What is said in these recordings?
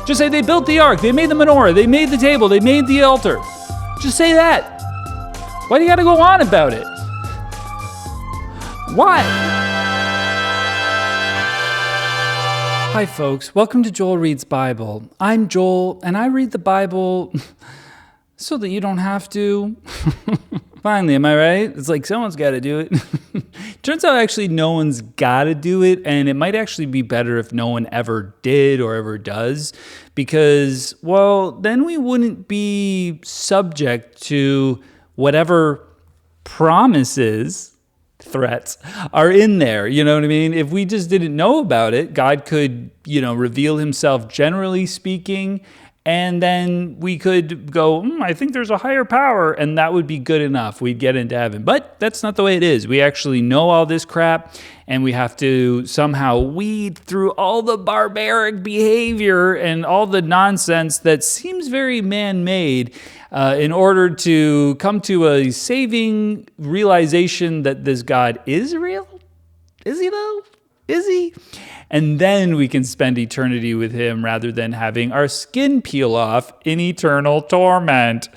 Just say they built the ark, they made the menorah, they made the table, they made the altar. Just say that. Why do you gotta go on about it? Why? Hi folks, welcome to Joel Reads Bible. I'm Joel, and I read the Bible so that you don't have to. Finally, am I right? It's like someone's got to do it. Turns out actually no one's got to do it, and it might actually be better if no one ever did or ever does, because, well, then we wouldn't be subject to whatever promises, threats are in there. You know what I mean? If we just didn't know about it, God could, reveal himself generally speaking, and then we could go, I think there's a higher power, and that would be good enough. We'd get into heaven. But that's not the way it is. We actually know all this crap, and we have to somehow weed through all the barbaric behavior and all the nonsense that seems very man-made in order to come to a saving realization that this God is real. Is he though? Is he? And then we can spend eternity with him rather than having our skin peel off in eternal torment.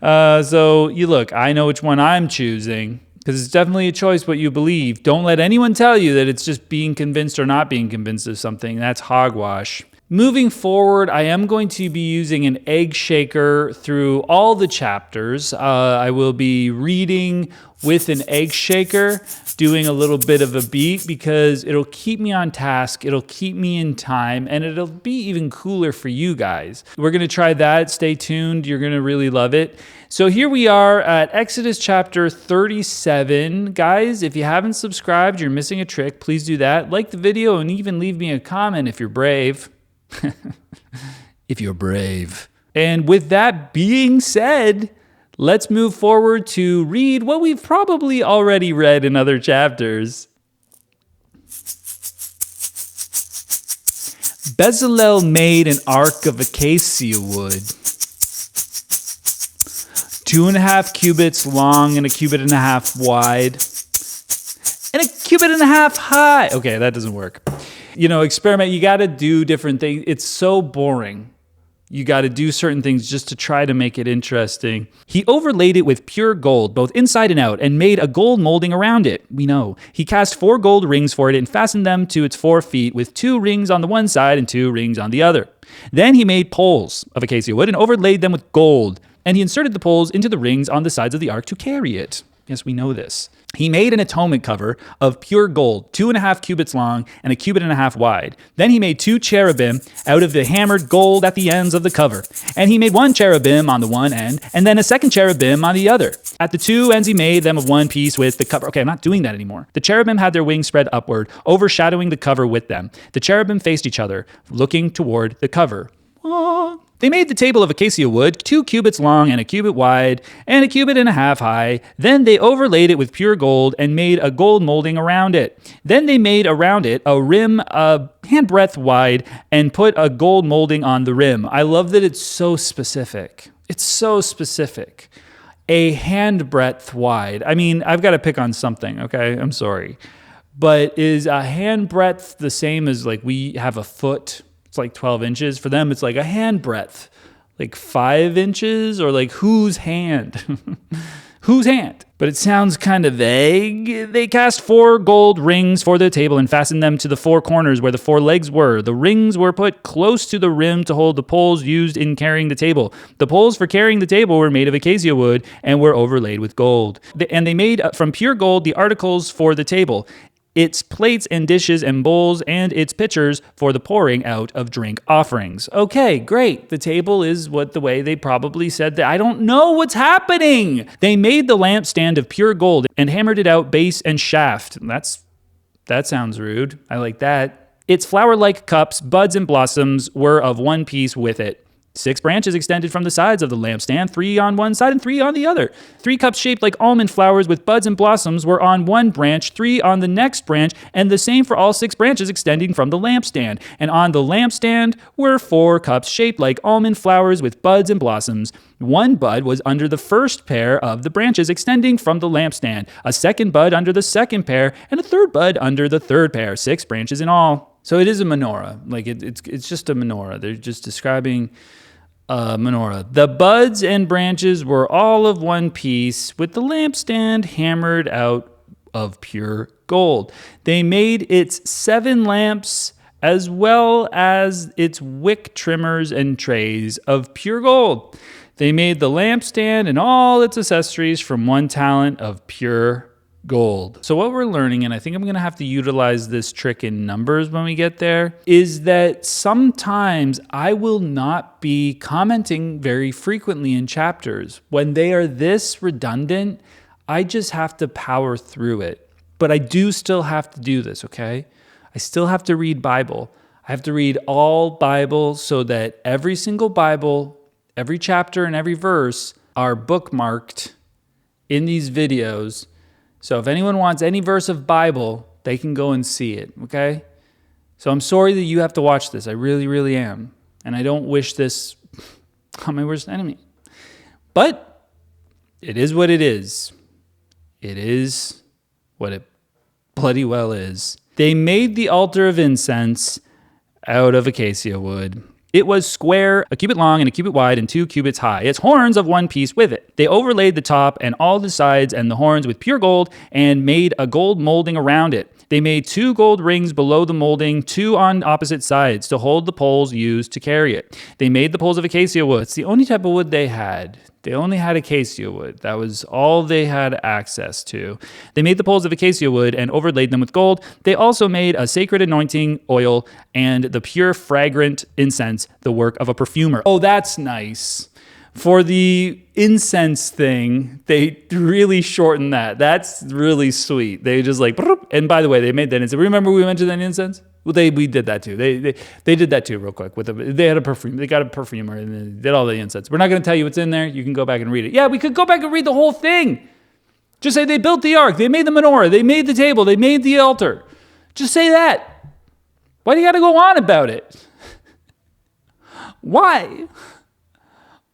So you look, I know which one I'm choosing, because it's definitely a choice what you believe. Don't let anyone tell you that it's just being convinced or not being convinced of something. That's hogwash. Moving forward, I am going to be using an egg shaker through all the chapters. I will be reading with an egg shaker, doing a little bit of a beat, because it'll keep me on task, it'll keep me in time, and it'll be even cooler for you guys. We're going to try that. Stay tuned. You're going to really love it. So here we are at Exodus chapter 37. Guys, if you haven't subscribed, you're missing a trick. Please do that. Like the video and even leave me a comment if you're brave. If you're brave. And with that being said, let's move forward to read what we've probably already read in other chapters. Bezalel made an ark of acacia wood, 2.5 cubits long and 1.5 cubits wide, and 1.5 cubits high. Okay, that doesn't work. Experiment. You got to do different things. It's so boring. You got to do certain things just to try to make it interesting. He overlaid it with pure gold, both inside and out, and made a gold molding around it. We know. He cast 4 gold rings for it and fastened them to its 4 feet, with 2 rings on the one side and 2 rings on the other. Then he made poles of acacia wood and overlaid them with gold, and he inserted the poles into the rings on the sides of the ark to carry it. Yes, we know this. He made an atonement cover of pure gold, 2.5 cubits long and 1.5 cubits wide. Then he made 2 cherubim out of the hammered gold at the ends of the cover. And he made 1 cherubim on the one end, and then a 2nd cherubim on the other. At the 2 ends he made them of one piece with the cover. Okay, I'm not doing that anymore. The cherubim had their wings spread upward, overshadowing the cover with them. The cherubim faced each other, looking toward the cover. They made the table of acacia wood, 2 cubits long and 1 cubit wide, and 1.5 cubits high. Then they overlaid it with pure gold and made a gold molding around it. Then they made around it a rim a handbreadth wide and put a gold molding on the rim. I love that it's so specific. It's so specific. A handbreadth wide. I mean, I've got to pick on something, okay? I'm sorry. But is a handbreadth the same as like we have a foot? It's like 12 inches. For them, it's like a hand breadth, like 5 inches, or like whose hand? Whose hand? But it sounds kind of vague. They cast 4 gold rings for the table and fastened them to the 4 corners where the 4 legs were. The rings were put close to the rim to hold the poles used in carrying the table. The poles for carrying the table were made of acacia wood and were overlaid with gold. And they made from pure gold the articles for the table, its plates and dishes and bowls, and its pitchers for the pouring out of drink offerings. Okay, great. The table is the way they probably said that. I don't know what's happening. They made the lampstand of pure gold and hammered it out base and shaft. That sounds rude. I like that. Its flower-like cups, buds, and blossoms were of one piece with it. 6 branches extended from the sides of the lampstand, 3 on one side and 3 on the other. 3 cups shaped like almond flowers with buds and blossoms were on one branch, 3 on the next branch, and the same for all 6 branches extending from the lampstand. And on the lampstand were 4 cups shaped like almond flowers with buds and blossoms. 1 bud was under the first pair of the branches extending from the lampstand, a 2nd bud under the 2nd pair, and a 3rd bud under the 3rd pair. 6 branches in all. So it is a menorah. Like it's just a menorah. They're just describing a menorah. The buds and branches were all of one piece, with the lampstand hammered out of pure gold. They made its 7 lamps as well as its wick trimmers and trays of pure gold. They made the lampstand and all its accessories from 1 talent of pure gold. So what we're learning, and I think I'm going to have to utilize this trick in numbers when we get there, is that sometimes I will not be commenting very frequently in chapters. When they are this redundant, I just have to power through it. But I do still have to do this, okay? I still have to read Bible. I have to read all Bible so that every single Bible, every chapter and every verse are bookmarked in these videos. So if anyone wants any verse of Bible, they can go and see it, okay? So I'm sorry that you have to watch this. I really, really am. And I don't wish this on my worst enemy. But it is what it is. It is what it bloody well is. They made the altar of incense out of acacia wood. It was square, a cubit long and a cubit wide and 2 cubits high. Its horns of one piece with it. They overlaid the top and all the sides and the horns with pure gold and made a gold molding around it. They made 2 gold rings below the molding, 2 on opposite sides to hold the poles used to carry it. They made the poles of acacia wood. It's the only type of wood they had. They only had acacia wood. That was all they had access to. They made the poles of acacia wood and overlaid them with gold. They also made a sacred anointing oil and the pure fragrant incense, the work of a perfumer. Oh, that's nice. For the incense thing, they really shortened that. That's really sweet. They just like, and by the way, they made that incense. Remember we mentioned that incense? Well, we did that too. They did that too real quick. They had a perfume. They got a perfumer and they did all the incense. We're not going to tell you what's in there. You can go back and read it. Yeah, we could go back and read the whole thing. Just say they built the ark. They made the menorah. They made the table. They made the altar. Just say that. Why do you got to go on about it? Why?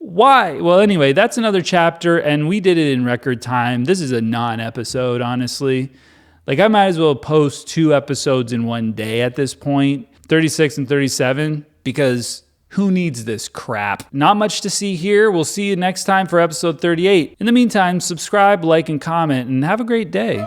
Well, anyway, that's another chapter, and we did it in record time. This is a non-episode, honestly. Like, I might as well post 2 episodes in one day at this point, 36 and 37, because who needs this crap? Not much to see here. We'll see you next time for episode 38. In the meantime, subscribe, like, and comment, and have a great day.